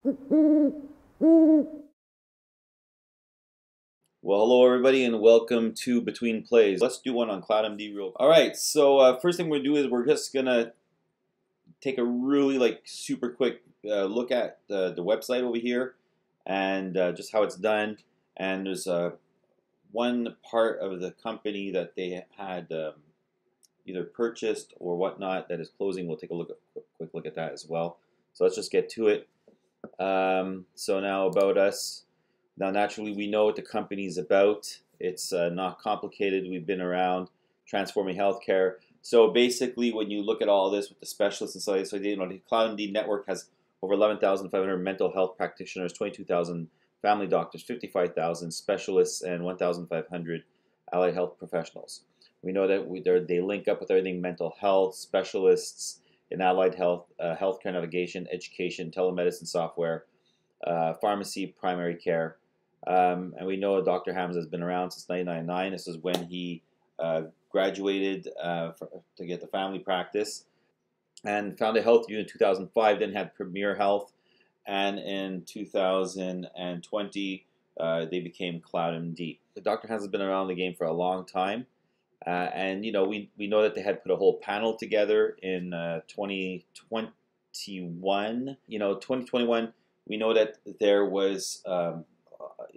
Well, hello everybody, and welcome to Between Plays. Let's do one on Cloudmd real quick. All right, so first thing we're gonna do is we're just gonna take a really super quick look at the website over here and just how it's done. And there's one part of the company that they had either purchased or whatnot that is closing. We'll take a quick look at that as well. So let's just get to it. So now about us. Now, naturally, we know what the company's about. It's not complicated. We've been around transforming healthcare. So basically, when you look at all this with the specialists and so the Cloudmd network has over 11,500 mental health practitioners, 22,000 family doctors, 55,000 specialists, and 1,500 allied health professionals. We know that they link up with everything mental health, specialists in allied health, healthcare navigation, education, telemedicine software, pharmacy, primary care. And we know Dr. Hams has been around since 1999. This is when he graduated to get the family practice and founded HealthView in 2005, then had Premier Health, and in 2020 they became Cloudmd. Dr. Hams has been around the game for a long time, and we know that they had put a whole panel together in 2021. 2021, we know that there was a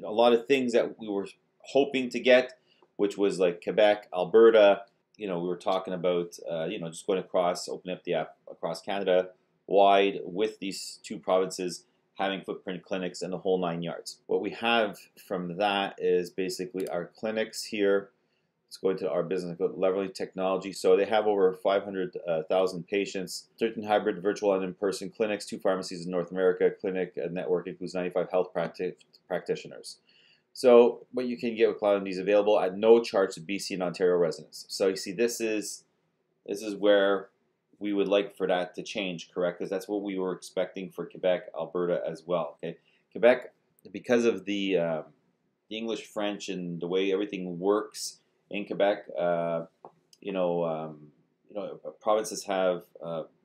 lot of things that we were hoping to get, which was like Quebec, Alberta. We were talking about just going across, opening up the app across Canada wide with these two provinces having footprint clinics and the whole 9 yards. What we have from that is basically our clinics here. Let's go into our business, leveraging technology. So they have over 500,000 patients, 13 hybrid, virtual, and in-person clinics, 2 pharmacies in North America. Clinic network includes 95 health practitioners. So what you can get with Cloudmd is available at no charge to BC and Ontario residents. So you see, this is where we would like for that to change, correct? Because that's what we were expecting for Quebec, Alberta as well. Okay, Quebec, because of the English, French, and the way everything works in Quebec, provinces have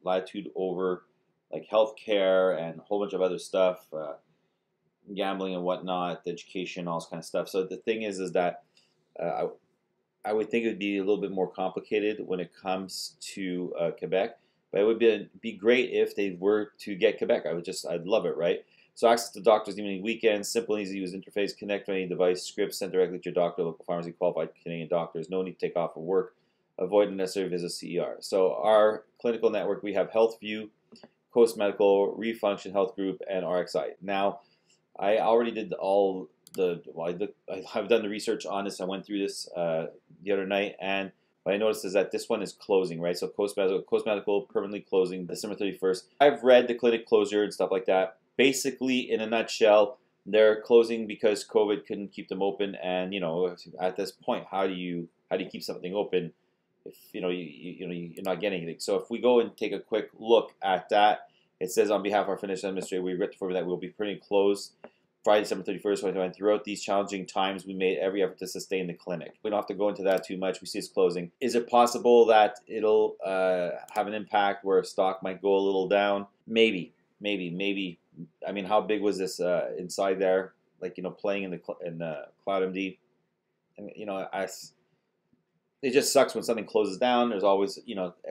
latitude over like healthcare and a whole bunch of other stuff, gambling and whatnot, education, all this kind of stuff. So the thing is that I would think it would be a little bit more complicated when it comes to Quebec, but it would be great if they were to get Quebec. I'd love it, right? So access to doctors, evening, weekends, simple, easy to use interface, connect to any device, scripts sent directly to your doctor, local pharmacy, qualified Canadian doctors. No need to take off of work. Avoid unnecessary visits to ER. So our clinical network, we have HealthView, Coast Medical, Refunction Health Group, and RxI. Now, I already did I've done the research on this. I went through this the other night, and what I noticed is that this one is closing, right? So Coast Medical permanently closing December 31st. I've read the clinic closure and stuff like that. Basically, in a nutshell, they're closing because COVID couldn't keep them open. And at this point, how do you keep something open if you're not getting anything? So if we go and take a quick look at that, it says on behalf of our financial administrator, we regret to inform that we'll be putting closed Friday, December 31st, 2021. Throughout these challenging times, we made every effort to sustain the clinic. We don't have to go into that too much. We see it's closing. Is it possible that it'll have an impact where stock might go a little down? Maybe. I mean, how big was this inside there? Like, playing in the Cloudmd. And, it just sucks when something closes down. There's always,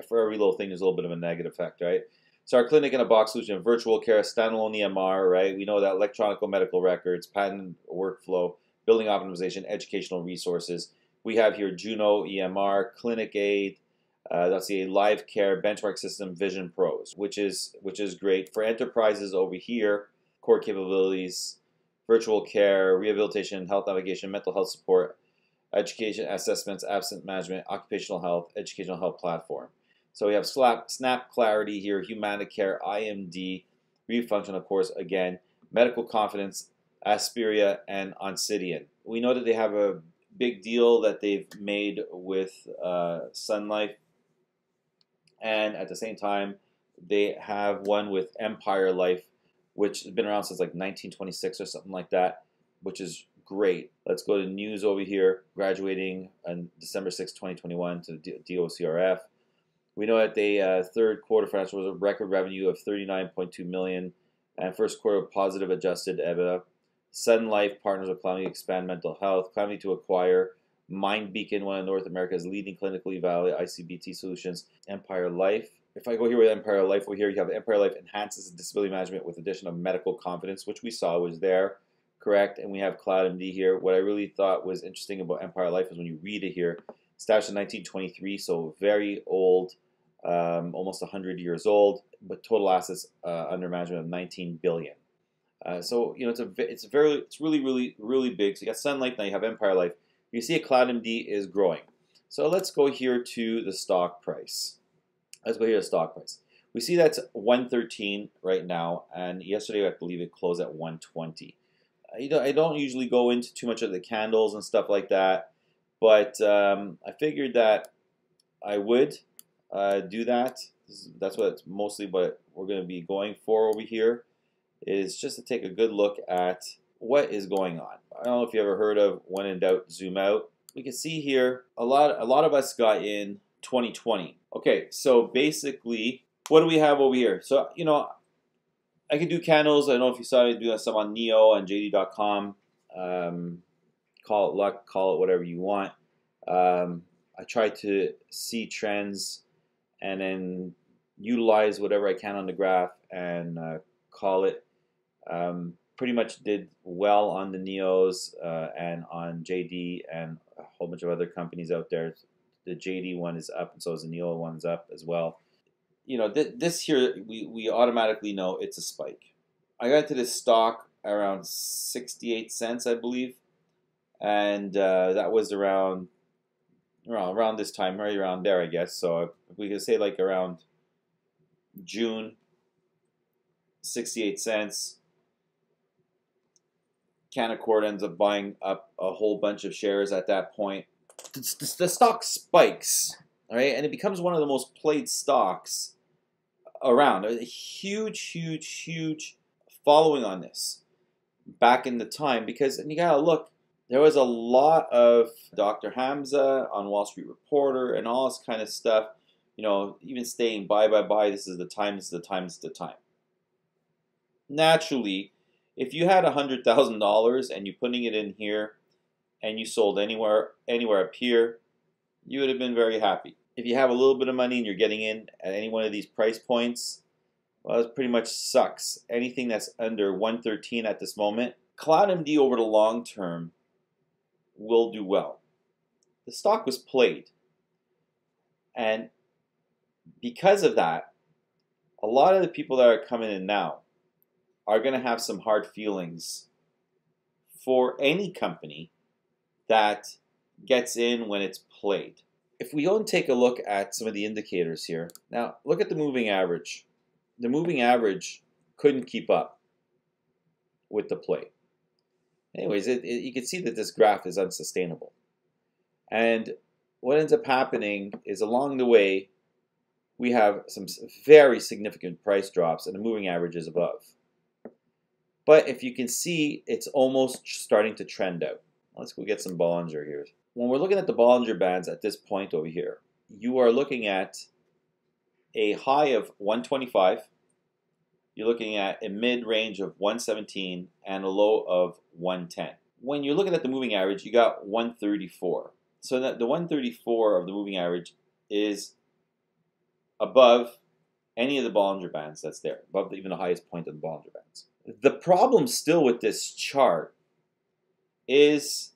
for every little thing, there's a little bit of a negative effect, right? So our clinic in a box solution, virtual care, standalone EMR, right? We know that electronic medical records, patent workflow, building optimization, educational resources. We have here Juno EMR, Clinic Aid, let's see, Live Care, Benchmark System, Vision Pros, which is great. For enterprises over here, core capabilities, virtual care, rehabilitation, health navigation, mental health support, education assessments, absence management, occupational health, educational health platform. So we have Snap Clarity here, Humanicare, IMD, Refunction, of course, again, Medical Confidence, Aspiria, and Oncidian. We know that they have a big deal that they've made with Sun Life, and at the same time, they have one with Empire Life, which has been around since like 1926 or something like that, which is great. Let's go to news over here. Graduating on December 6, 2021 to DOCRF. We know that the third quarter financial was a record revenue of $39.2 million, and first quarter positive adjusted EBITDA. Sun Life partners with Cloudmd to expand mental health. Cloudmd to acquire Mind Beacon, one of North America's leading clinically validated ICBT solutions. Empire Life. If I go here with Empire Life, over here you have Empire Life enhances disability management with addition of medical confidence, which we saw was there, correct? And we have Cloudmd here. What I really thought was interesting about Empire Life is when you read it here, established in 1923, so very old, almost 100 years old, but total assets under management of 19 billion. So you know it's really big. So you got Sun Life, now you have Empire Life. You see, Cloudmd is growing. So let's go here to the stock price. Let's go here to the stock price. We see that's 113 right now, and yesterday I believe it closed at 120. I don't usually go into too much of the candles and stuff like that, but I figured that I would do that. That's mostly what we're going to be going for over here, is just to take a good look at what is going on. I don't know if you ever heard of when in doubt, zoom out. We can see here a lot of us got in 2020. Okay, so basically, what do we have over here? So you know, I could do candles. I don't know if you saw me do some on Neo and JD.com. Call it luck, call it whatever you want. I try to see trends and then utilize whatever I can on the graph and call it. Pretty much did well on the Neos and on JD and a whole bunch of other companies out there. The JD one is up, and so is the Neo one's up as well. You know, this here, we automatically know it's a spike. I got into this stock around 68 cents, I believe, and that was around this time, right around there, I guess. So if we could say like around June, 68 cents. Canaccord ends up buying up a whole bunch of shares at that point. The stock spikes, all right, and it becomes one of the most played stocks around. There's a huge following on this back in the time, because, and you gotta look, there was a lot of Dr. Hamza on Wall Street Reporter and all this kind of stuff, you know, even saying buy, this is the time, this is the time, this is the time. Naturally, if you had $100,000 and you're putting it in here and you sold anywhere up here, you would have been very happy. If you have a little bit of money and you're getting in at any one of these price points, well, it pretty much sucks. Anything that's under 113 at this moment, Cloudmd over the long term will do well. The stock was played. And because of that, a lot of the people that are coming in now are going to have some hard feelings for any company that gets in when it's played. If we go and take a look at some of the indicators here, now look at the moving average. The moving average couldn't keep up with the play. Anyways, you can see that this graph is unsustainable. And what ends up happening is along the way, we have some very significant price drops and the moving average is above. But if you can see, it's almost starting to trend out. Let's go get some Bollinger here. When we're looking at the Bollinger Bands at this point over here, you are looking at a high of 125. You're looking at a mid-range of 117 and a low of 110. When you're looking at the moving average, you got 134. So that the 134 of the moving average is above any of the Bollinger Bands that's there, above even the highest point of the Bollinger Bands. The problem still with this chart is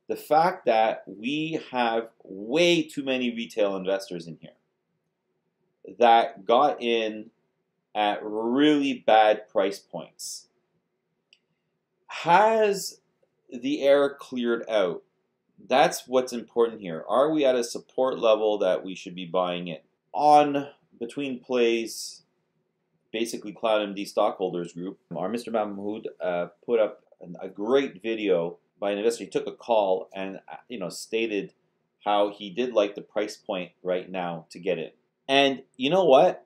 the fact that we have way too many retail investors in here that got in at really bad price points. Has the air cleared out? That's what's important here. Are we at a support level that we should be buying in? On Betweenplays, basically Cloudmd stockholders group, our Mr. Mahmoud put up a great video by an investor. He took a call and stated how he did like the price point right now to get in. And you know what?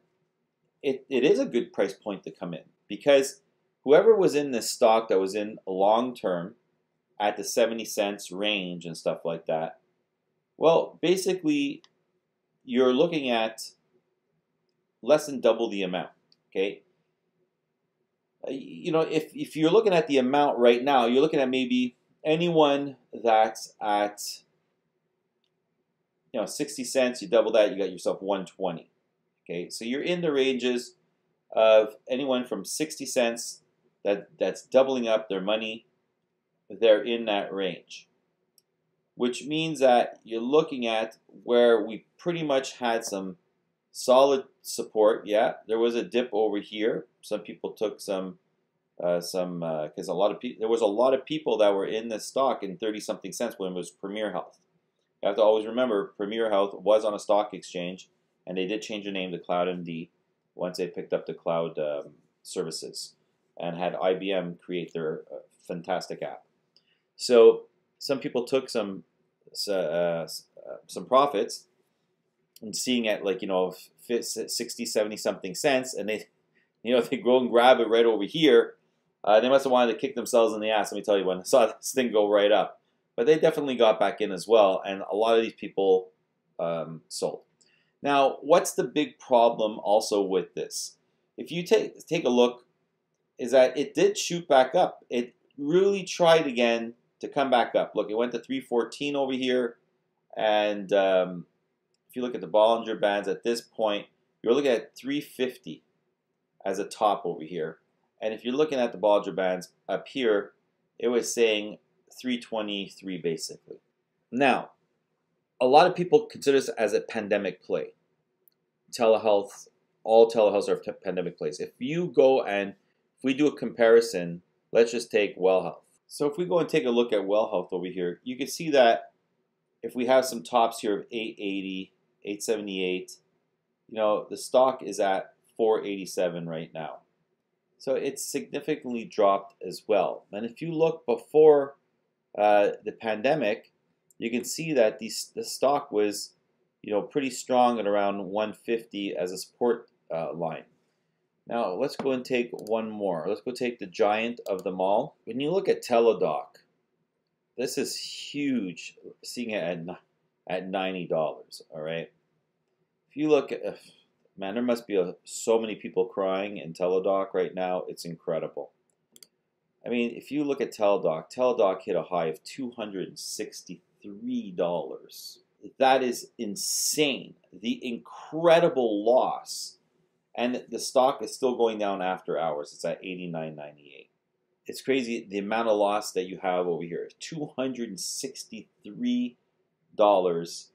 It is a good price point to come in, because whoever was in this stock that was in long term at the 70 cents range and stuff like that, well, basically you're looking at less than double the amount. Okay, you know, if you're looking at the amount right now, you're looking at maybe anyone that's at, you know, 60 cents, you double that, you got yourself 120. Okay, so you're in the ranges of anyone from 60 cents that's doubling up their money. They're in that range, which means that you're looking at where we pretty much had some solid support. Yeah, there was a dip over here. Some people took some because there was a lot of people that were in this stock in 30-something cents when it was Premier Health. You have to always remember Premier Health was on a stock exchange, and they did change the name to Cloudmd once they picked up the cloud services and had IBM create their fantastic app. So some people took some profits and seeing it like, you know, 60, 70 something cents, and they, you know, they go and grab it right over here. They must have wanted to kick themselves in the ass. Let me tell you, when I saw this thing go right up, but they definitely got back in as well, and a lot of these people sold. Now, what's the big problem also with this? If you take a look, is that it did shoot back up. It really tried again to come back up. Look, it went to 314 over here, and if you look at the Bollinger Bands at this point, you're looking at 350 as a top over here. And if you're looking at the Bollinger Bands up here, it was saying 323 basically. Now, a lot of people consider this as a pandemic play. Telehealth, all telehealths are pandemic plays. If you go and if we do a comparison, let's just take Well Health. So if we go and take a look at Well Health over here, you can see that if we have some tops here of 880, 878, you know, the stock is at 487 right now. So it's significantly dropped as well. And if you look before the pandemic, you can see that the stock was, you know, pretty strong at around 150 as a support line. Now let's go and take one more. Let's go take the giant of them all. When you look at Teladoc, this is huge, seeing it at $90. All right. If you look at, man, there must be so many people crying in Teladoc right now. It's incredible. I mean, if you look at Teladoc hit a high of $263. That is insane. The incredible loss. And the stock is still going down after hours. It's at $89.98. It's crazy the amount of loss that you have over here. $263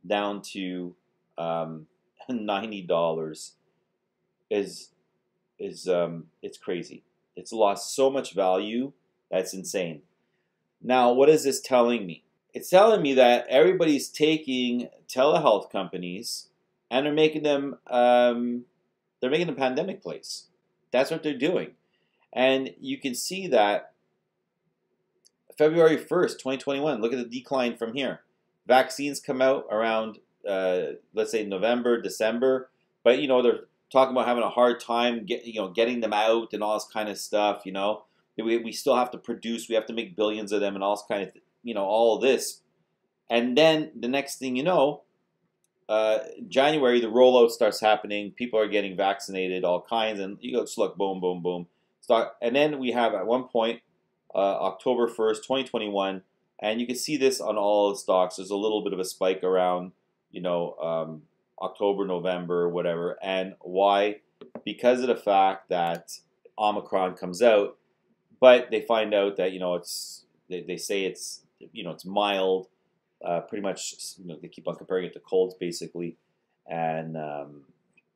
down to $90 is it's crazy. It's lost so much value. That's insane. Now, what is this telling me? It's telling me that everybody's taking telehealth companies and they're making them pandemic plays. That's what they're doing. And you can see that February 1st, 2021, look at the decline from here. Vaccines come out around, let's say November, December, but, you know, they're talking about having a hard time getting them out and all this kind of stuff, you know. We still have to produce, we have to make billions of them and all this kind of, you know, all of this. And then the next thing you know, January, the rollout starts happening. People are getting vaccinated, all kinds, and you go, just look, boom, boom, boom. And then we have at one point, October 1st, 2021, and you can see this on all the stocks. There's a little bit of a spike around, you know, October, November, whatever. And why? Because of the fact that Omicron comes out, but they find out that, you know, they say it's, you know, it's mild. Pretty much, you know, they keep on comparing it to colds, basically. And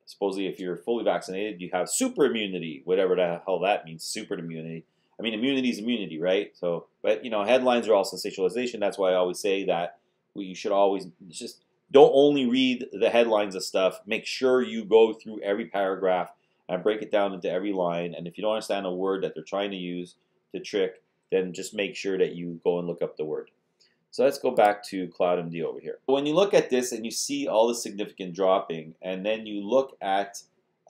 supposedly, if you're fully vaccinated, you have super immunity, whatever the hell that means, super immunity. I mean, immunity is immunity, right? So, but, you know, headlines are all sensationalization. That's why I always say that you should always just don't only read the headlines of stuff. Make sure you go through every paragraph and break it down into every line. And if you don't understand a word that they're trying to use to trick, then just make sure that you go and look up the word. So let's go back to Cloudmd over here. When you look at this and you see all the significant dropping, and then you look at,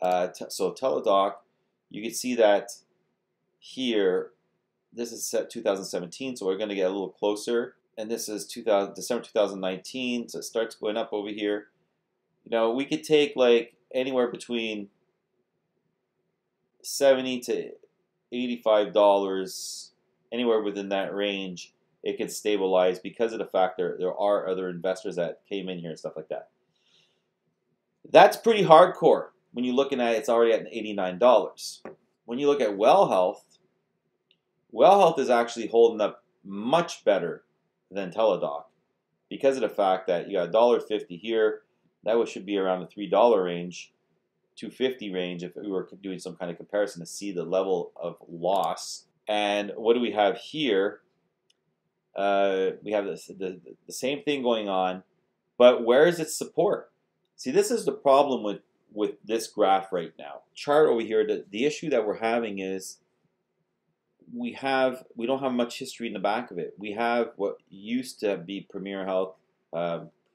so Teladoc, you can see that here, this is set 2017, so we're going to get a little closer. And this is December 2019, so it starts going up over here. You know, we could take like anywhere between 70 to $85, anywhere within that range, it can stabilize because of the fact there are other investors that came in here and stuff like that. That's pretty hardcore when you're looking at it's already at $89. When you look at Well Health is actually holding up much better than Teladoc because of the fact that you got $1.50 here. That should be around the $3 range, $2.50 range if we were doing some kind of comparison to see the level of loss. And what do we have here? We have the same thing going on, but where is its support? See, this is the problem with this graph right now. Chart over here, the issue that we're having is we don't have much history in the back of it. We have what used to be Premier Health,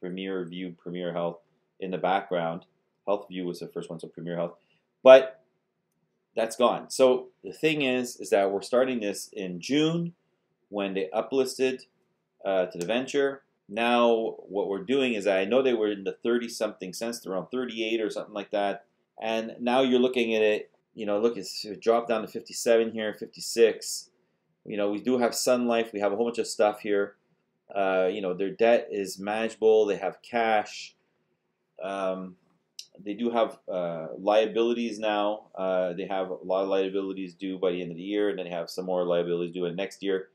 Premier View, Premier Health in the background. Health View was the first one, so Premier Health. But that's gone. So the thing is that we're starting this in June when they uplisted to the venture. Now what we're doing is I know they were in the 30-something cents, around 38 or something like that. And now you're looking at it, look, it's dropped down to 57 here, 56. We do have Sun Life. We have a whole bunch of stuff here. Their debt is manageable. They have cash. They do have liabilities now. They have a lot of liabilities due by the end of the year, and then they have some more liabilities due in next year.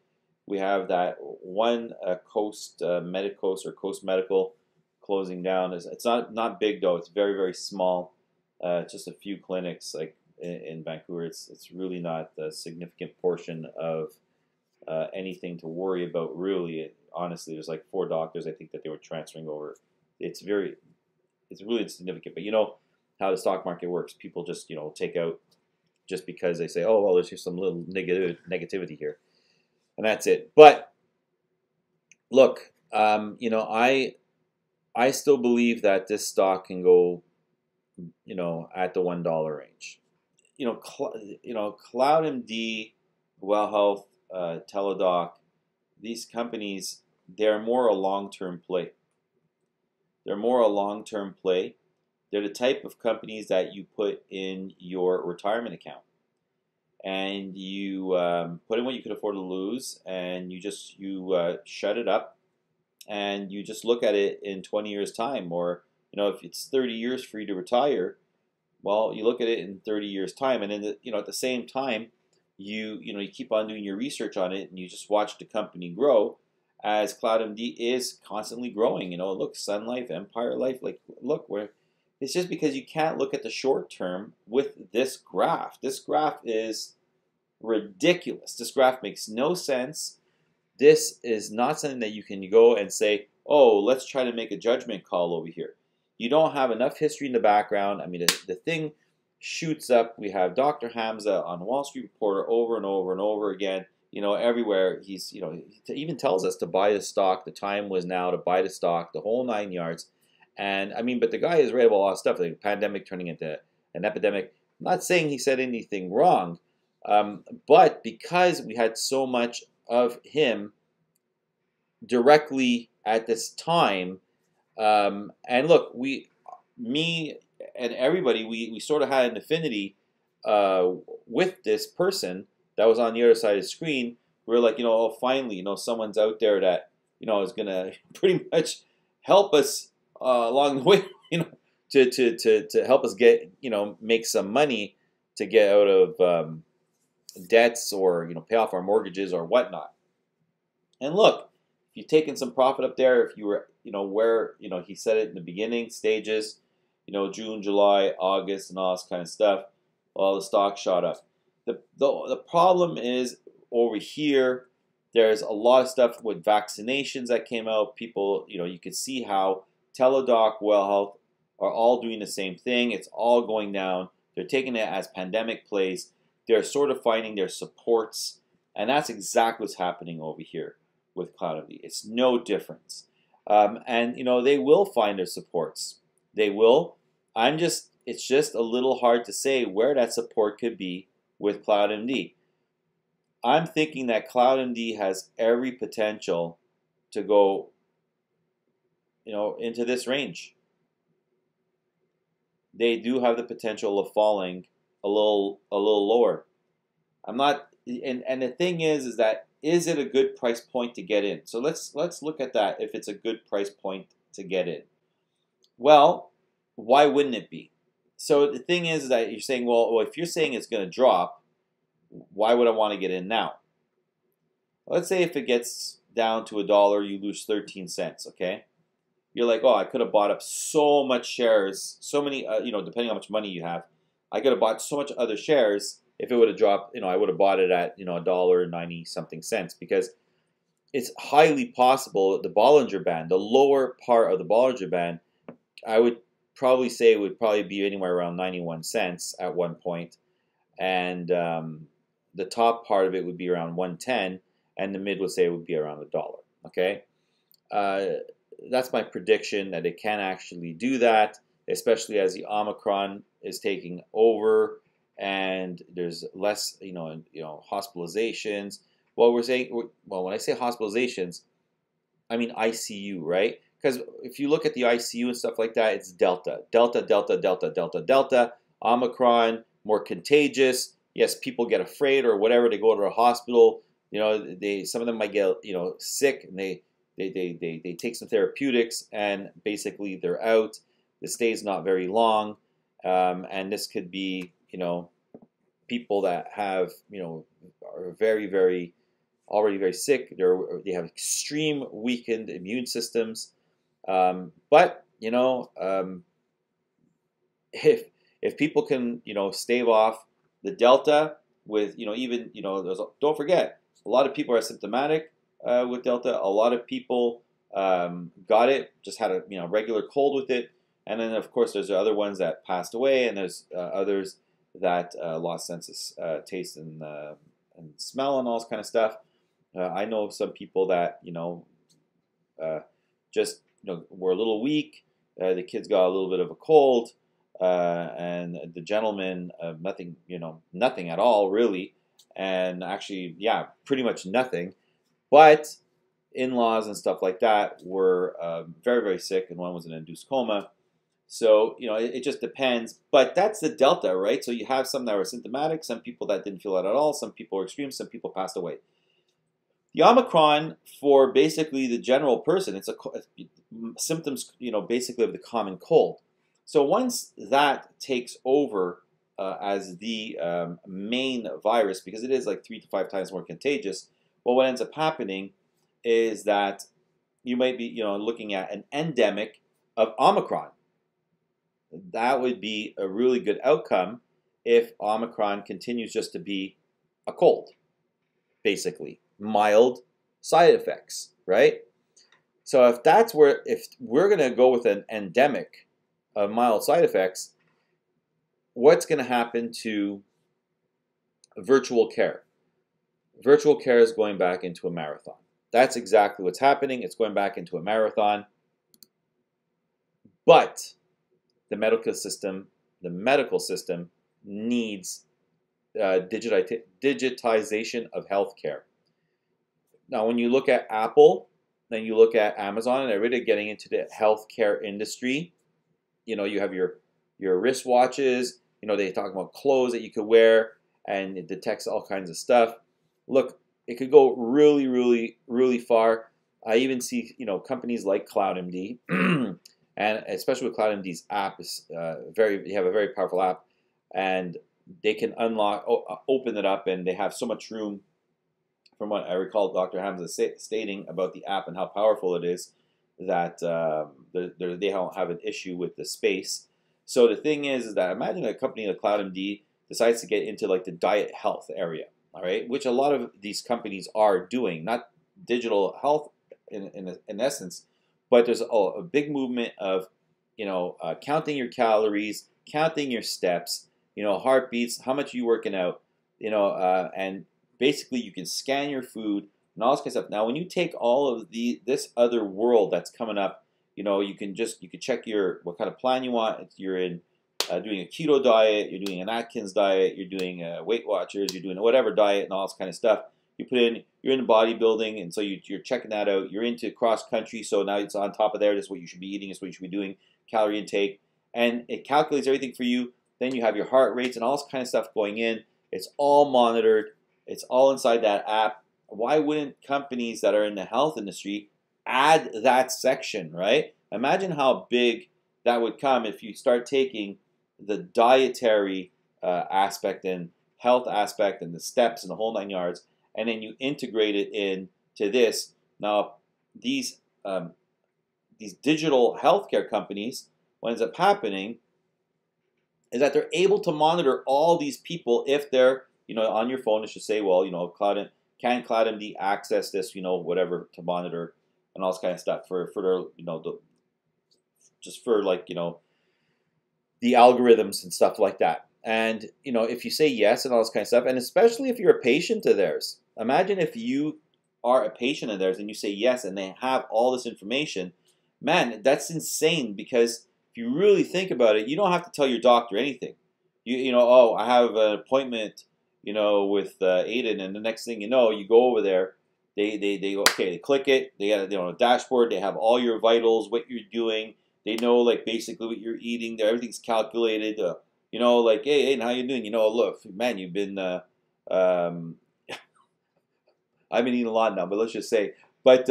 We have that one Coast Medicoast or Coast Medical closing down. It's not big though. It's very, very small. Just a few clinics like in Vancouver. It's really not a significant portion of anything to worry about. Really, honestly, there's like 4 doctors I think that they were transferring over. It's really insignificant. But you know how the stock market works. People just take out just because they say, oh well, there's just some little negativity here. And that's it. But look, I still believe that this stock can go, at the $1 range. Cloudmd, Well Health, Teladoc, these companies, they're more a long-term play. They're more a long-term play. They're the type of companies that you put in your retirement account. And you put in what you could afford to lose, and you shut it up, and you just look at it in 20 years' time, or if it's 30 years for you to retire, well, you look at it in 30 years' time, and then at the same time, you keep on doing your research on it, and you just watch the company grow, as Cloudmd is constantly growing. Look, Sun Life, Empire Life, look where. It's just because you can't look at the short term with this graph. This graph is ridiculous. This graph makes no sense. This is not something that you can go and say, oh, let's try to make a judgment call over here. You don't have enough history in the background. I mean, the thing shoots up. We have Dr. Hamza on Wall Street Reporter over and over and over again. Everywhere he even tells us to buy the stock. The time was now to buy the stock, the whole 9 yards. And but the guy has read about a lot of stuff, like a pandemic turning into an epidemic. I'm not saying he said anything wrong, but because we had so much of him directly at this time, and look, me and everybody, we sort of had an affinity with this person that was on the other side of the screen. We were like, oh, finally, someone's out there that is gonna pretty much help us. Along the way, to help us get, make some money to get out of debts or, pay off our mortgages or whatnot. And look, if you've taken some profit up there, if you were, where, he said it in the beginning stages, June, July, August, and all this kind of stuff, well, the stock shot up. The problem is over here, there's a lot of stuff with vaccinations that came out. People, you could see how Teladoc, Well Health are all doing the same thing. It's all going down. They're taking it as pandemic plays. They're sort of finding their supports. And that's exactly what's happening over here with Cloudmd. It's no difference. And, they will find their supports. They will. It's just a little hard to say where that support could be with Cloudmd. I'm thinking that Cloudmd has every potential to go into this range. They do have the potential of falling a little lower. I'm not, and the thing is that is it a good price point to get in? So let's look at that. If it's a good price point to get in, well, why wouldn't it be? So the thing is that you're saying, well, if you're saying it's going to drop, why would I want to get in now? Let's say if it gets down to $1, you lose 13 cents. Okay, you're like, oh, I could have bought up so much shares, so many, depending on how much money you have, I could have bought so much other shares. If it would have dropped, I would have bought it at $1.90 something cents, because it's highly possible that the Bollinger Band, the lower part of the Bollinger Band, I would probably say it would probably be anywhere around 91 cents at one point, and the top part of it would be around 110, and the mid would say it would be around $1. Okay, that's my prediction that it can actually do that, especially as the Omicron is taking over and there's less, hospitalizations. Well, when I say hospitalizations, I mean ICU, right? Because if you look at the ICU and stuff like that, it's Delta, Delta, Delta, Delta, Delta, Delta, Omicron, more contagious. Yes, people get afraid or whatever. They go to a hospital. Some of them might get sick, and they take some therapeutics, and basically they're out. The stay is not very long, and this could be people that have are very, very already very sick. They have extreme weakened immune systems. But if people can stave off the Delta with even don't forget, a lot of people are asymptomatic with Delta. A lot of people got it, just had a regular cold with it, and then of course there's other ones that passed away, and there's others that lost sense of taste and smell and all this kind of stuff. I know some people that just were a little weak. The kids got a little bit of a cold, and the gentleman nothing at all really, and actually pretty much nothing. But in-laws and stuff like that were very, very sick, and one was in an induced coma. So it just depends. But that's the Delta, right? So you have some that were symptomatic, some people that didn't feel that at all, some people were extreme, some people passed away. The Omicron, for basically the general person, it's symptoms, basically of the common cold. So once that takes over as the main virus, because it is like 3 to 5 times more contagious, well, what ends up happening is that you might be, looking at an endemic of Omicron. That would be a really good outcome if Omicron continues just to be a cold, basically. Mild side effects, right? So if we're going to go with an endemic of mild side effects, what's going to happen to virtual care? Virtual care is going back into a marathon. That's exactly what's happening. It's going back into a marathon. But the medical system needs digitization of healthcare. Now, when you look at Apple, then you look at Amazon, and they're really getting into the healthcare industry. You have your wristwatches. They talk about clothes that you could wear, and it detects all kinds of stuff. Look, it could go really, really, really far. I even see companies like Cloudmd, and especially with Cloudmd's app is they have a very powerful app, and they can open it up, and they have so much room. From what I recall, Dr. Hamza stating about the app and how powerful it is, that they don't have an issue with the space. So the thing is that imagine a company like Cloudmd decides to get into like the diet health area, all right, which a lot of these companies are doing, not digital health in essence, but there's a big movement of counting your calories, counting your steps, heartbeats, how much you working out, and basically you can scan your food and all this kind of stuff. Now, when you take all of this other world that's coming up, you can check what kind of plan you want. If you're in doing a keto diet, you're doing an Atkins diet, you're doing Weight Watchers, you're doing whatever diet and all this kind of stuff. You're in bodybuilding, and so you're checking that out. You're into cross country, so now it's on top of there. This is what you should be eating. This is what you should be doing. Calorie intake, and it calculates everything for you. Then you have your heart rates and all this kind of stuff going in. It's all monitored. It's all inside that app. Why wouldn't companies that are in the health industry add that section, right? Imagine how big that would come if you start taking the dietary aspect and health aspect and the steps and the whole 9 yards, and then you integrate it into this. Now, these digital healthcare companies, what ends up happening is that they're able to monitor all these people if they're, on your phone. It should say, well, can Cloudmd access this, whatever, to monitor and all this kind of stuff for their, just for like, the algorithms and stuff like that. And, if you say yes and all this kind of stuff, and especially if you're a patient of theirs, imagine if you are a patient of theirs and you say yes and they have all this information, man, that's insane, because if you really think about it, you don't have to tell your doctor anything. Oh, I have an appointment, with Aiden, and the next thing you know, you go over there, they click it, they got a dashboard, they have all your vitals, what you're doing, they know like basically what you're eating, everything's calculated, like, hey, Aiden, how you doing? Look, man, you've been, I've been eating a lot now, but let's just say, but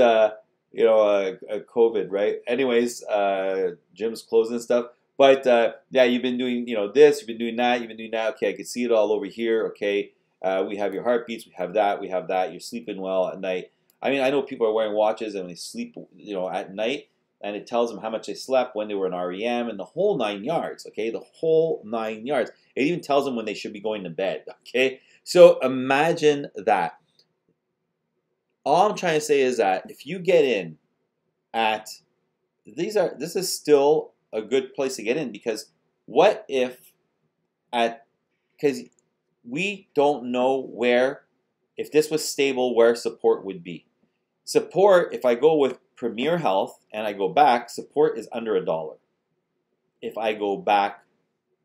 COVID, right? Anyways, gyms closing and stuff. But yeah, you've been doing, this, you've been doing that, you've been doing that. Okay, I can see it all over here. Okay, we have your heartbeats, we have that, we have that. You're sleeping well at night. I mean, I know people are wearing watches and they sleep, at night, and it tells them how much they slept, when they were in REM, and the whole 9 yards. Okay, the whole 9 yards. It even tells them when they should be going to bed. Okay, so imagine that. All I'm trying to say is that if you get in at this is still a good place to get in, because what if because we don't know if this was stable, where support would be. Support, if I go with Premier Health and I go back, support is under $1. If I go back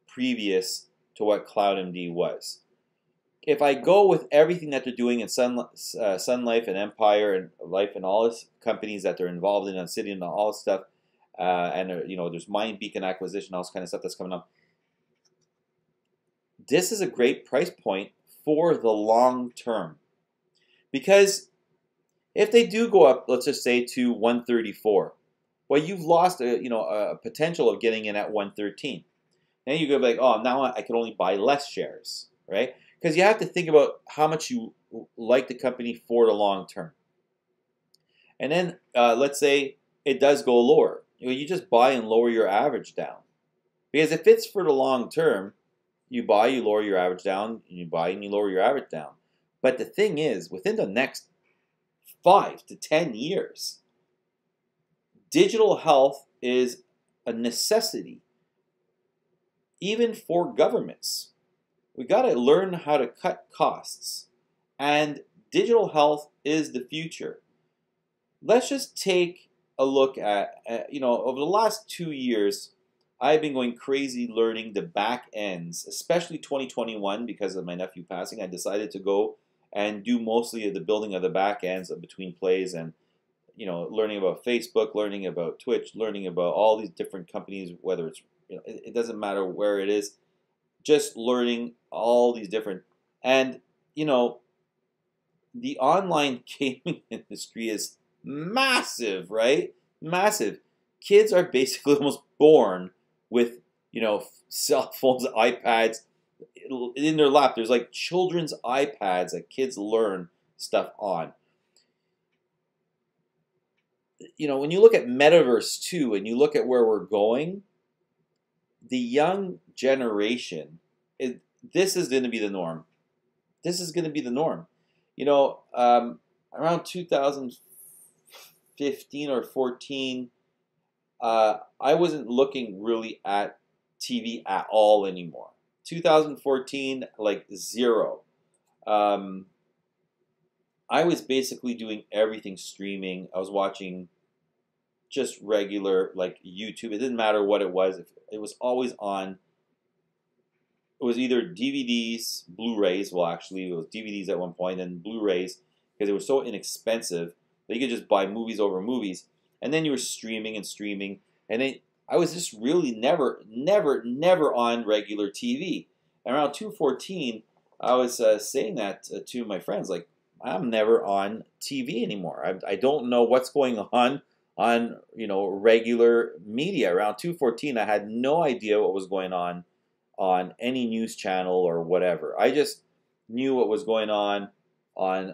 previous to what Cloudmd was. If I go with everything that they're doing in Sun Life and Empire and Life and all these companies that they're involved in, City and all this stuff, and there's Mind Beacon acquisition, all this kind of stuff that's coming up. This is a great price point for the long term, because if they do go up, let's just say to 134, well, you've lost a potential of getting in at 113. Then you go like, oh, now I can only buy less shares, right? Because you have to think about how much you like the company for the long term. And then let's say it does go lower. You just buy and lower your average down. Because if it's for the long term, you buy, you lower your average down, and you buy and you lower your average down. But the thing is, within the next 5 to 10 years, digital health is a necessity, even for governments. We got to learn how to cut costs, and digital health is the future. Let's just take a look at, over the last 2 years, I've been going crazy learning the back ends, especially 2021, because of my nephew passing. I decided to go and do mostly of the building of the back ends of Betweenplays, and learning about Facebook, learning about Twitch, learning about all these different companies, whether it's, it doesn't matter where it is. Just learning all these different, and the online gaming industry is massive, right? Massive. Kids are basically almost born with cell phones, iPads in their lap. There's like children's iPads that kids learn stuff on. When you look at metaverse too, and you look at where we're going, the young generation, this is going to be the norm. This is going to be the norm. Around 2015 or 14, I wasn't looking really at TV at all anymore. 2014, like zero. I was basically doing everything streaming. I was watching just regular like YouTube. It didn't matter what it was. It was always on. It was either DVDs, Blu-rays. Well, actually, it was DVDs at one point, and Blu-rays, because it was so inexpensive that you could just buy movies over movies. And then you were streaming and streaming. And then I was just really never on regular TV. And around 2014, I was saying that to my friends, like, I'm never on TV anymore. I don't know what's going on regular media. Around 2:14, I had no idea what was going on any news channel or whatever. I just knew what was going on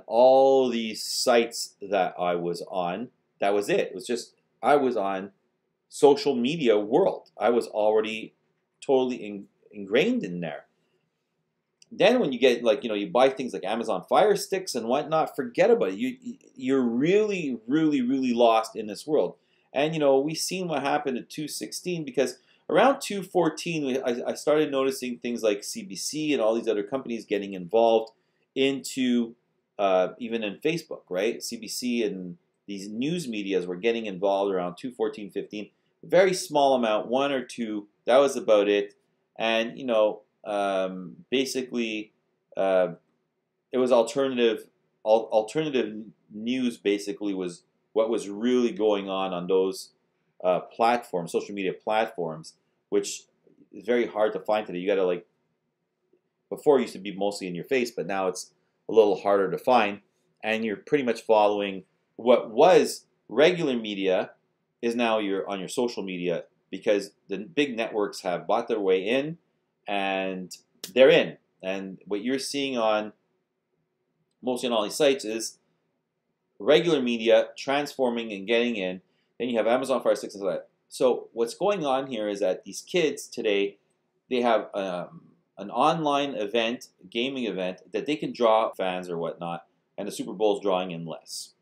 all these sites that I was on. That was it. It was just I was on social media world. I was already totally ingrained in there. Then when you get you buy things like Amazon Fire Sticks and whatnot, forget about it. You're really, really, really lost in this world. And we've seen what happened at 2:16, because around 2:14 I started noticing things like CBC and all these other companies getting involved into even in Facebook, right? CBC and these news medias were getting involved around 2:14, 15. Very small amount, one or two. That was about it. And basically, it was alternative news. Basically, was what was really going on those platforms, social media platforms, which is very hard to find today. You got to before it used to be mostly in your face, but now it's a little harder to find, and you're pretty much following what was regular media is now you're on your social media, because the big networks have bought their way in, and they're in. And what you're seeing on mostly on all these sites is regular media transforming and getting in. Then you have Amazon Fire Sticks and stuff like that. So what's going on here is that these kids today, they have an online event, gaming event, that they can draw fans or whatnot, and the Super Bowl's drawing in less.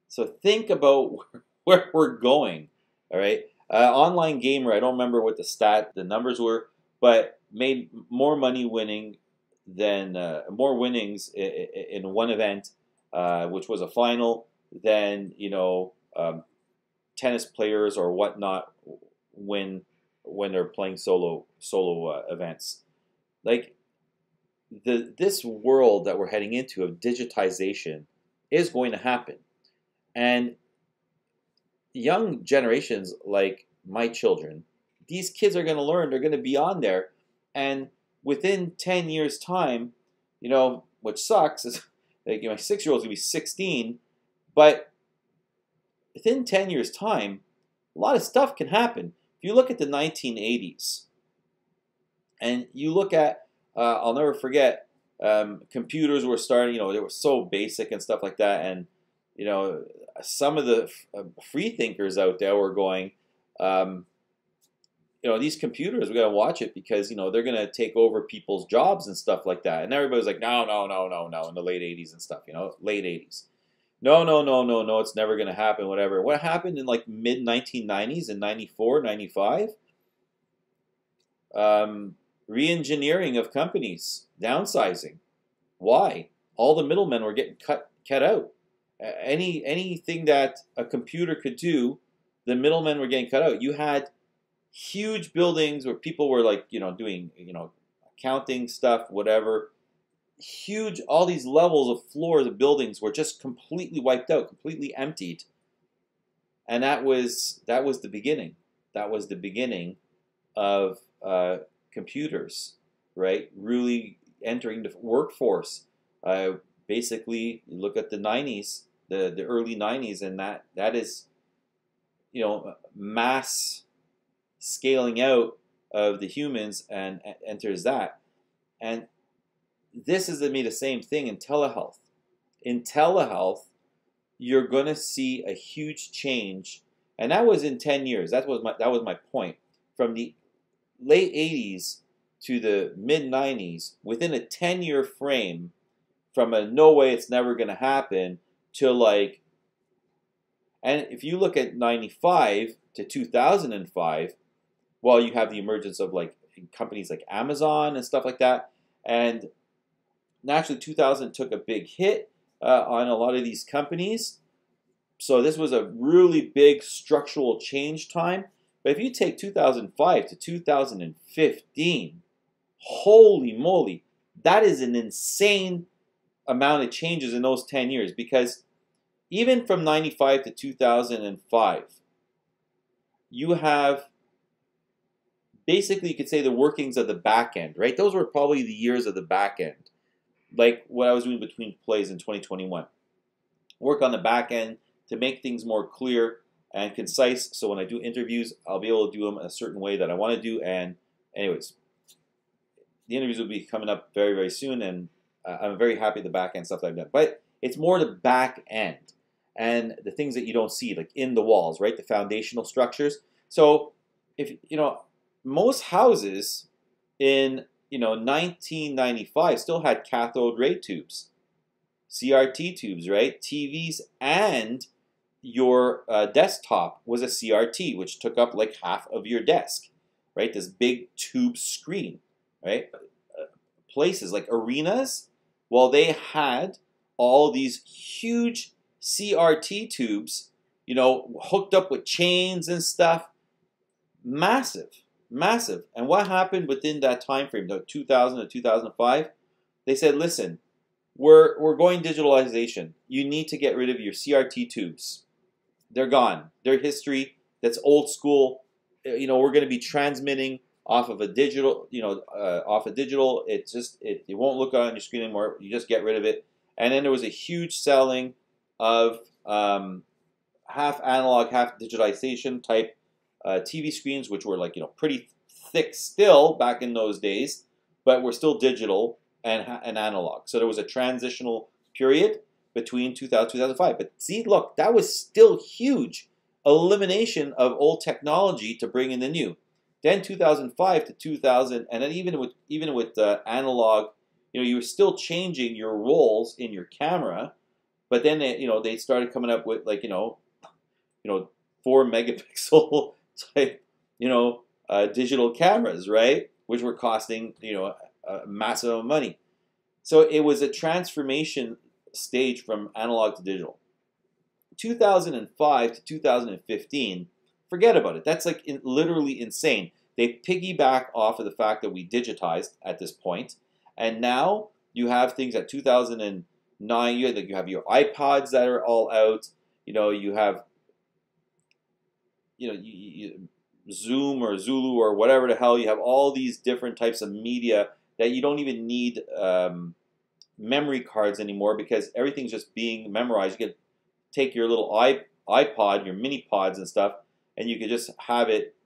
So think about where we're going, all right? Online gamer, I don't remember what the numbers were, but made more money winning than more winnings in one event, which was a final, than tennis players or whatnot when they're playing solo events. Like this world that we're heading into of digitization is going to happen, and young generations like my children, these kids are going to learn. They're going to be on there, and within 10 years' time, which sucks is my 6-year-old's going to be 16, but within 10 years' time, a lot of stuff can happen. If you look at the 1980s, and you look at, I'll never forget, computers were starting, they were so basic and stuff like that, and some of the free thinkers out there were going, these computers, we're going to watch it because, they're going to take over people's jobs and stuff like that. And everybody's like, no, in the late 80s and stuff, late 80s. No, it's never going to happen, whatever. What happened in mid-1990s, in 94, 95? Re-engineering of companies, downsizing. Why? All the middlemen were getting cut out. Anything that a computer could do, the middlemen were getting cut out. You had huge buildings where people were doing accounting stuff, whatever. Huge, all these levels of floors of buildings were just completely wiped out, completely emptied, and that was the beginning. That was the beginning of computers, right? Really entering the workforce. Basically, you look at the 90s, the early 90s, and that is, mass scaling out of the humans, and enters that. And this is to me the same thing in telehealth. In telehealth, you're going to see a huge change, and that was in 10 years. That was my point. From the late 80s to the mid 90s, within a 10-year frame, from a no way it's never going to happen to and if you look at 95 to 2005, well, you have the emergence of companies like Amazon and stuff like that, and naturally 2000 took a big hit on a lot of these companies. So this was a really big structural change time. But if you take 2005 to 2015, holy moly, that is an insane amount of changes in those 10 years. Because even from 95 to 2005, you have basically you could say the workings of the back end, right? Those were probably the years of the back end, like what I was doing between plays in 2021. Work on the back end to make things more clear and concise, so when I do interviews, I'll be able to do them a certain way that I want to do. And anyways, the interviews will be coming up very, very soon, and I'm very happy with the back end stuff that I've done. But it's more the back end and the things that you don't see, like in the walls, right? The foundational structures. So if most houses in 1995 still had cathode ray tubes, CRT tubes, right? TVs, and your desktop was a CRT, which took up like half of your desk, right? This big tube screen, right? Places like arenas, well, they had all these huge CRT tubes, hooked up with chains and stuff. Massive, massive. And what happened within that time frame, 2000 to 2005? They said, listen, we're going digitalization. You need to get rid of your CRT tubes. They're gone. They're history. That's old school. We're going to be transmitting off of a digital, It won't look on your screen anymore. You just get rid of it. And then there was a huge selling of half analog, half digitization type TV screens, which were like pretty thick still back in those days, but were still digital and analog. So there was a transitional period between 2000 and 2005. But see, look, that was still huge. Elimination of old technology to bring in the new. Then 2005 to 2000, and then even with analog, you were still changing your roles in your camera. But then they started coming up with 4 megapixel type digital cameras, right? Which were costing a massive amount of money. So it was a transformation stage from analog to digital. 2005 to 2015, forget about it. That's like literally insane. They piggyback off of the fact that we digitized at this point, and now you have things at 2009. You have your iPods that are all out. You have Zoom or Zulu or whatever the hell. You have all these different types of media that you don't even need memory cards anymore, because everything's just being memorized. You can take your little iPod, your mini pods and stuff, and you could just have it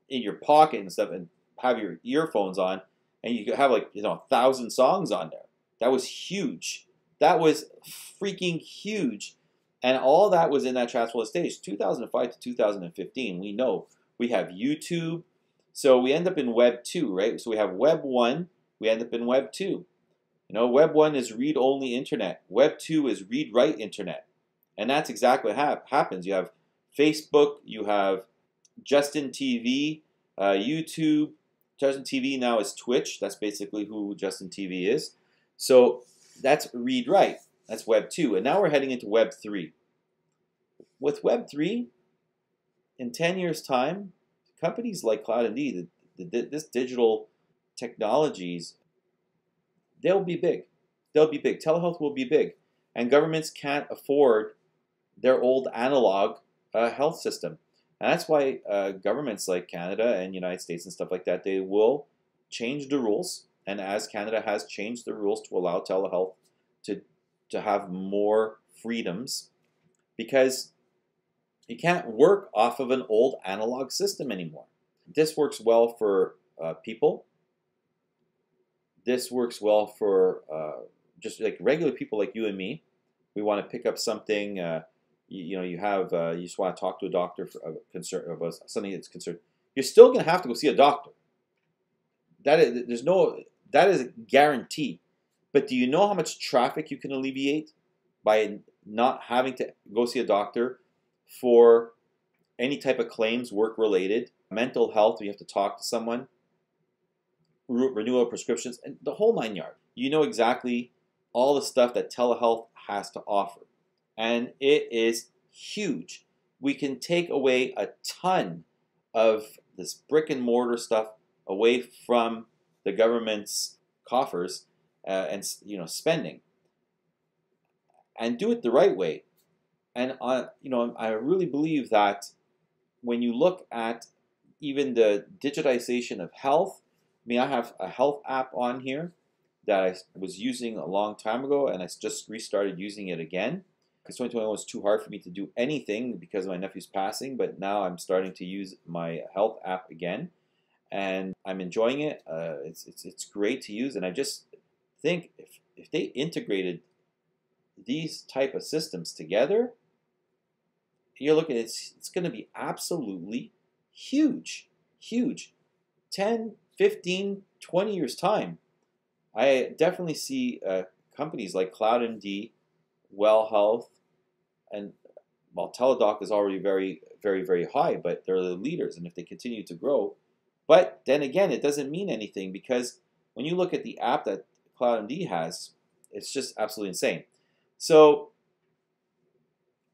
in your pocket and stuff, and have your earphones on, and you could have 1,000 songs on there. That was huge. That was freaking huge. And all that was in that transformative stage. 2005 to 2015, we know we have YouTube. So we end up in Web 2, right? So we have Web 1, we end up in Web 2. Web 1 is read-only internet. Web 2 is read-write internet. And that's exactly what happens. You have Facebook, you have Justin TV, YouTube. Justin TV now is Twitch. That's basically who Justin TV is. So that's read-write. That's Web 2. And now we're heading into Web 3. With Web 3, in 10 years' time, companies like Cloudmd, this digital technologies, they'll be big. They'll be big. Telehealth will be big. And governments can't afford their old analog health system. And that's why governments like Canada and United States and stuff like that, they will change the rules. And as Canada has changed the rules to allow telehealth to have more freedoms, because you can't work off of an old analog system anymore. This works well for people. This works well for just like regular people like you and me. We want to pick up something. You just want to talk to a doctor for about something that's concerned. You're still going to have to go see a doctor. That is a guarantee. But do you know how much traffic you can alleviate by not having to go see a doctor for any type of claims, work-related, mental health, you have to talk to someone, renewal of prescriptions, and the whole 9 yards. You know exactly all the stuff that telehealth has to offer. And it is huge. We can take away a ton of this brick and mortar stuff away from the government's coffers and spending, and do it the right way. And I really believe that when you look at even the digitization of health. I mean, I have a health app on here that I was using a long time ago, and I just restarted using it again because 2021 was too hard for me to do anything because of my nephew's passing. But now I'm starting to use my health app again, and I'm enjoying it. It's great to use, and I just think if they integrated these type of systems together, you're looking at it's going to be absolutely huge, huge. 10, 15, 20 years time. I definitely see companies like Cloudmd, Well Health, and well, Teladoc is already very, very, very high, but they're the leaders, and if they continue to grow, but then again, it doesn't mean anything because when you look at the app that Cloudmd has, it's just absolutely insane. So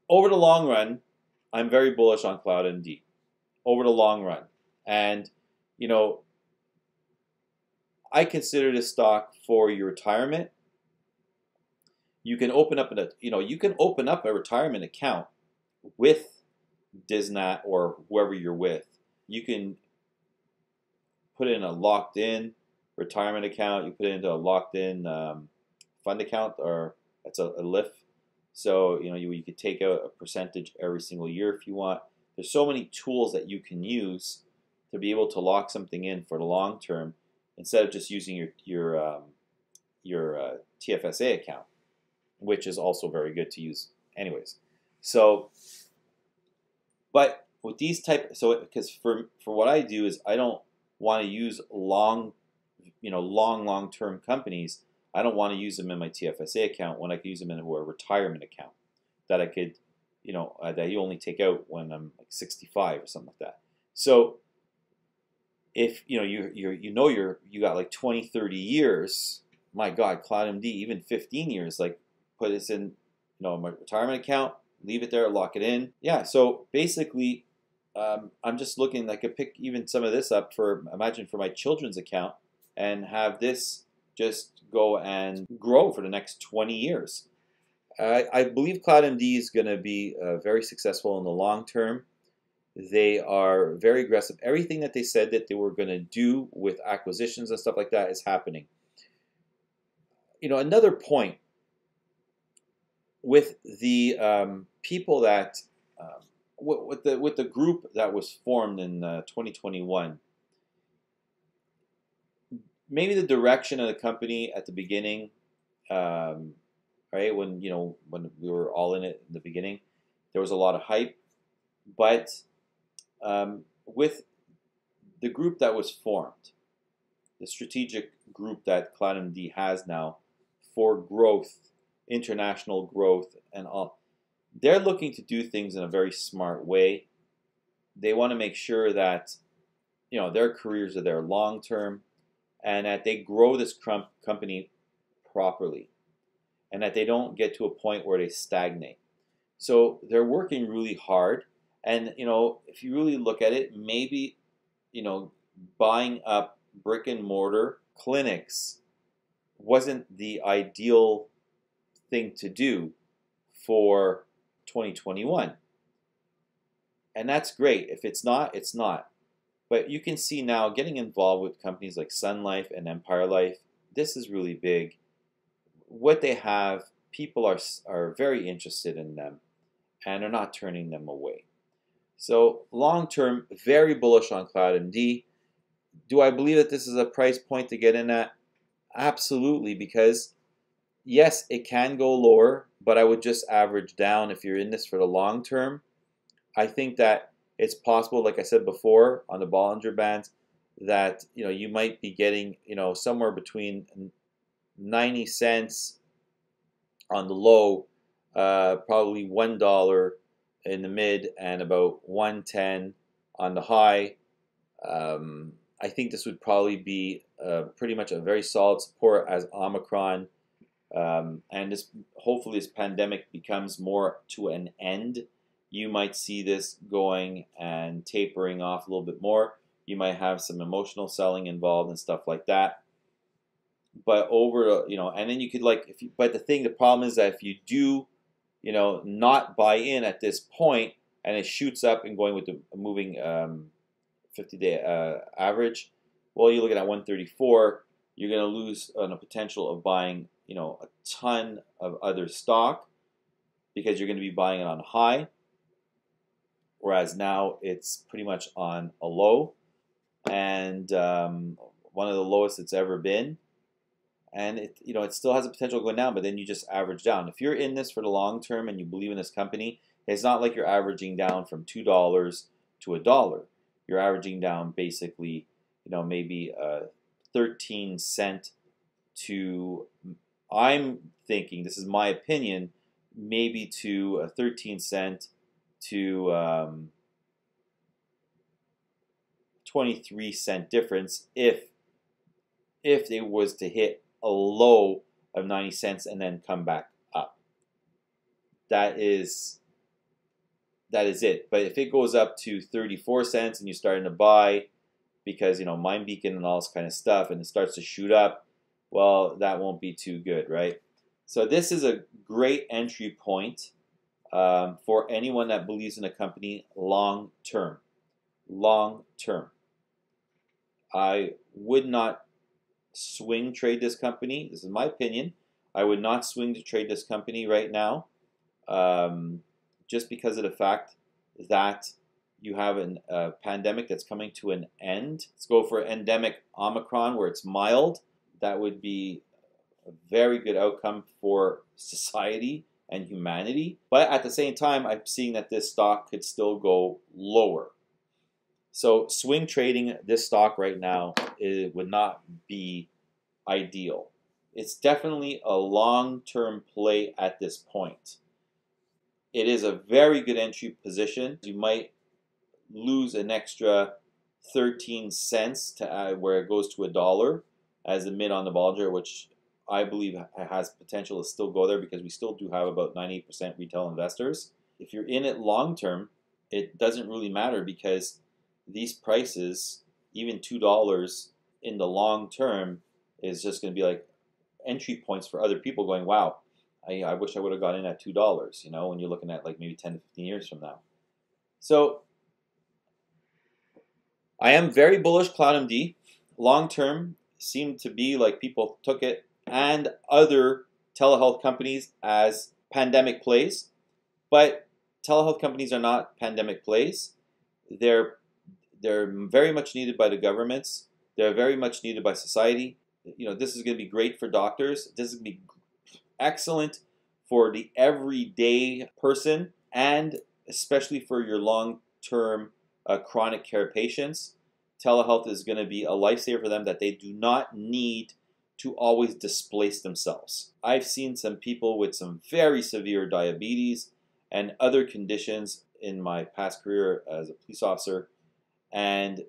over the long run, I'm very bullish on Cloudmd. Over the long run, and you know, I consider this stock for your retirement. You can open up a retirement account with Disney or whoever you're with. You can put in a locked-in retirement account. You put it into a locked-in fund account, or it's a LIF. So you could take out a percentage every single year if you want. There's so many tools that you can use to be able to lock something in for the long term, instead of just using your TFSA account, which is also very good to use anyways. So, but with these because for what I do is I don't want to use long-term companies. I don't want to use them in my TFSA account when I could use them in a retirement account that I could, that you only take out when I'm like 65 or something like that. So if you got like 20, 30 years, my God, Cloudmd, even 15 years, like put this in my retirement account, leave it there, lock it in. Yeah, so basically I'm just looking, I could pick even some of this up for my children's account and have this just go and grow for the next 20 years. I believe Cloudmd is going to be very successful in the long term. They are very aggressive. Everything that they said that they were going to do with acquisitions and stuff like that is happening. Another point with the people that with the group that was formed in 2021. Maybe the direction of the company at the beginning, right when we were all in it in the beginning, there was a lot of hype, but with the group that was formed, the strategic group that Cloudmd has now for growth, international growth, and all, they're looking to do things in a very smart way. They want to make sure that their careers are there long term, and that they grow this company properly, and that they don't get to a point where they stagnate. So they're working really hard. And if you really look at it, maybe buying up brick and mortar clinics wasn't the ideal thing to do for 2021. And that's great. If it's not, it's not. But you can see now, getting involved with companies like Sun Life and Empire Life, this is really big. What they have, people are very interested in them, and are not turning them away. So long term, very bullish on Cloudmd. Do I believe that this is a price point to get in at? Absolutely, because yes, it can go lower, but I would just average down if you're in this for the long term. I think that it's possible, like I said before, on the Bollinger Bands, that you might be getting somewhere between 90 cents on the low, probably $1 in the mid, and about 110 on the high. I think this would probably be pretty much a very solid support as Omicron and hopefully this pandemic becomes more to an end. You might see this going and tapering off a little bit more. You might have some emotional selling involved and stuff like that. But and then you could but the problem is that if you do, not buy in at this point, and it shoots up and going with the moving 50-day average. Well, you look at 134, you're going to lose on a potential of buying, a ton of other stock because you're going to be buying it on high, whereas now it's pretty much on a low, and one of the lowest it's ever been. And it still has a potential going down, but then you just average down. If you're in this for the long term and you believe in this company, it's not like you're averaging down from $2 to $1. You're averaging down basically, maybe 13 cent to, I'm thinking, this is my opinion, maybe to a 13 cent to 23 cent difference if it was to hit a low of 90 cents and then come back up. That is it. But if it goes up to 34 cents and you're starting to buy because, Mind Beacon and all this kind of stuff, and it starts to shoot up, well, that won't be too good, right? So this is a great entry point for anyone that believes in a company long term. Long term. I would not swing trade this company. This is my opinion. I would not swing to trade this company right now, just because of the fact that you have a pandemic that's coming to an end. Let's go for endemic Omicron, where it's mild. That would be a very good outcome for society and humanity. But at the same time, I'm seeing that this stock could still go lower. So swing trading this stock right now, it would not be ideal. It's definitely a long-term play at this point. It is a very good entry position. You might lose an extra 13 cents to where it goes to $1 as the mid on the Bollinger, which I believe has potential to still go there because we still do have about 98% retail investors. If you're in it long term, it doesn't really matter because these prices, even $2 in the long term, is just going to be like entry points for other people going, wow, I wish I would have got in at $2, when you're looking at like maybe 10 to 15 years from now. So I am very bullish Cloudmd. Long term seemed to be like people took it and other telehealth companies as pandemic plays. But telehealth companies are not pandemic plays. They're very much needed by the governments. They're very much needed by society. This is going to be great for doctors. This is going to be excellent for the everyday person, and especially for your long-term chronic care patients. Telehealth is going to be a lifesaver for them, that they do not need to always displace themselves. I've seen some people with some very severe diabetes and other conditions in my past career as a police officer, and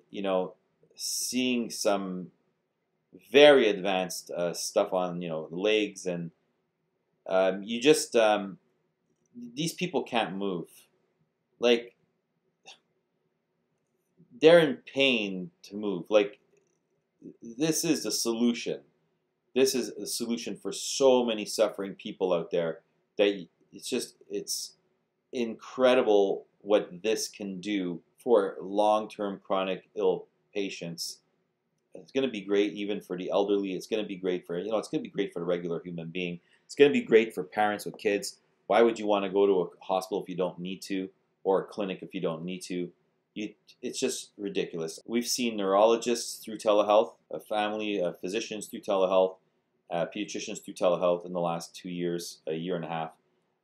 seeing some very advanced stuff on legs, and these people can't move. Like, they're in pain to move. Like, this is the solution. This is a solution for so many suffering people out there that it's incredible what this can do for long-term chronic ill patients. It's going to be great even for the elderly. It's going to be great for, it's going to be great for the regular human being. It's going to be great for parents with kids. Why would you want to go to a hospital if you don't need to, or a clinic if you don't need to? It's just ridiculous. We've seen neurologists through telehealth, family physicians through telehealth, pediatricians through telehealth in the last 2 years, a year and a half.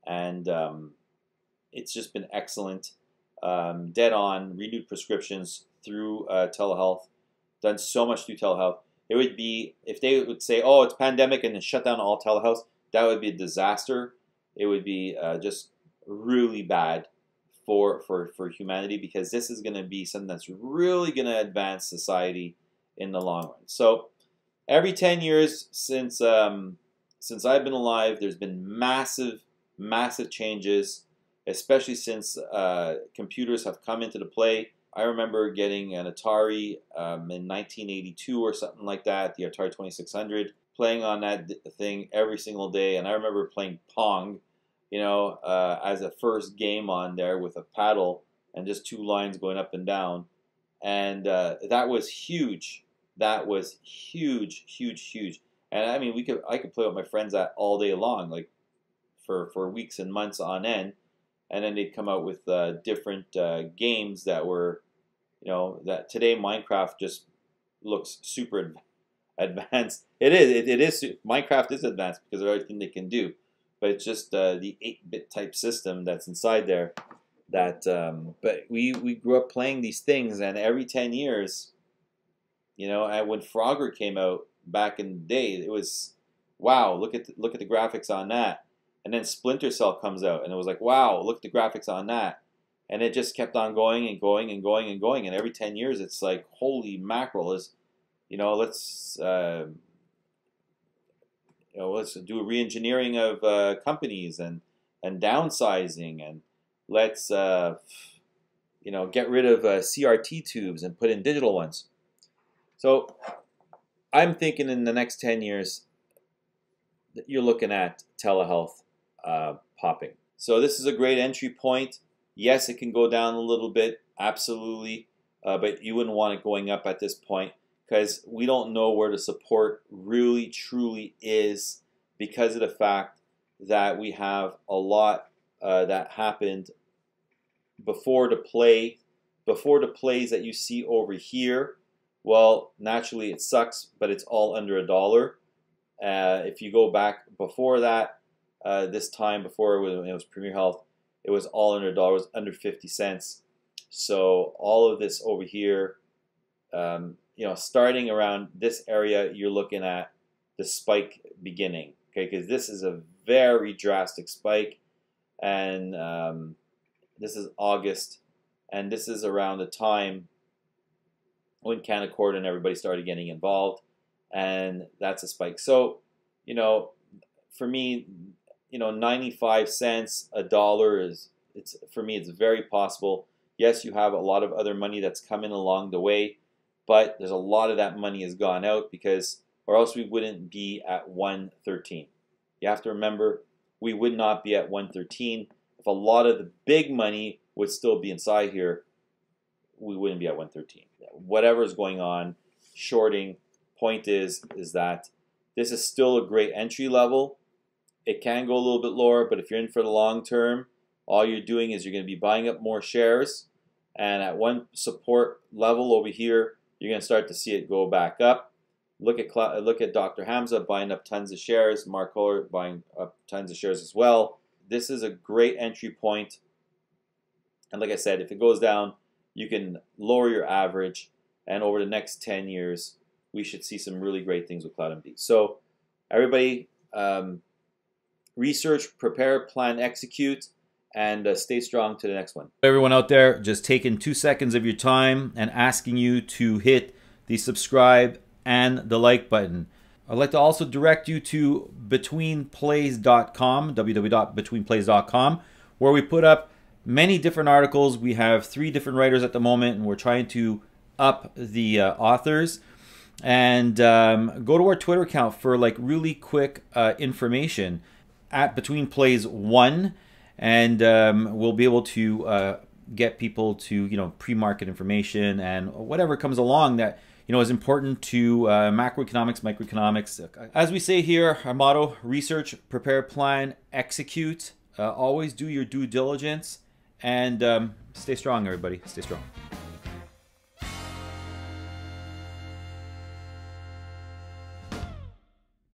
And it's just been excellent. Dead on, renewed prescriptions through telehealth, done so much through telehealth. It would be, if they would say, oh, it's pandemic and then shut down all telehealth, that would be a disaster. It would be just really bad for humanity, because this is going to be something that's really going to advance society in the long run. So every 10 years since I've been alive, there's been massive changes, especially since computers have come into the play. I remember getting an Atari in 1982 or something like that, the Atari 2600, playing on that thing every single day. And I remember playing Pong, as a first game on there with a paddle and just 2 lines going up and down. and that was huge. That was huge, huge, huge. And I mean, I could play with my friends that all day long, like for weeks and months on end. And then they'd come out with different games that were, that today Minecraft just looks super advanced. It is. Minecraft is advanced because of everything they can do, but it's just the 8-bit type system that's inside there. But we grew up playing these things, and every 10 years, and when Frogger came out back in the day, it was, wow, look at the graphics on that. And then Splinter Cell comes out, and it was like, wow, look at the graphics on that. And it just kept on going and going and going and going. And every 10 years, it's like, holy mackerel, let's do a re-engineering of companies and downsizing, and let's get rid of CRT tubes and put in digital ones. So I'm thinking in the next 10 years that you're looking at telehealth popping. So this is a great entry point. Yes, it can go down a little bit, absolutely, but you wouldn't want it going up at this point because we don't know where the support really truly is because of the fact that we have a lot that happened before the plays that you see over here. Well, naturally it sucks, but it's all under $1. If you go back before that, this time before when it was Premier Health, it was all under $1, under 50 cents. So all of this over here, starting around this area, you're looking at the spike beginning, okay? Because this is a very drastic spike, and this is August, and this is around the time when Canaccord and everybody started getting involved, and that's a spike. So, for me, 95 cents, $1 is, for me, it's very possible. Yes, you have a lot of other money that's coming along the way, but there's a lot of that money has gone out or else we wouldn't be at 113. You have to remember, we would not be at 113 if a lot of the big money would still be inside here. We wouldn't be at 113. Whatever is going on, shorting. Point is that this is still a great entry level. It can go a little bit lower, but if you're in for the long term, all you're doing is you're going to be buying up more shares, and at one support level over here, you're going to start to see it go back up. Look at Dr. Hamza buying up tons of shares, Mark Kohler buying up tons of shares as well. This is a great entry point, and like I said, if it goes down, you can lower your average, and over the next 10 years, we should see some really great things with Cloudmd. So everybody, research, prepare, plan, execute, and stay strong to the next one. Everyone out there, just taking 2 seconds of your time and asking you to hit the subscribe and the like button. I'd like to also direct you to betweenplays.com, www.betweenplays.com, where we put up many different articles. We have 3 different writers at the moment, and we're trying to up the authors. And go to our Twitter account for like really quick information at Betweenplays1, and we'll be able to get people to pre-market information and whatever comes along that is important to macroeconomics, microeconomics. As we say here, our motto: research, prepare, plan, execute. Always do your due diligence, and stay strong, everybody. Stay strong.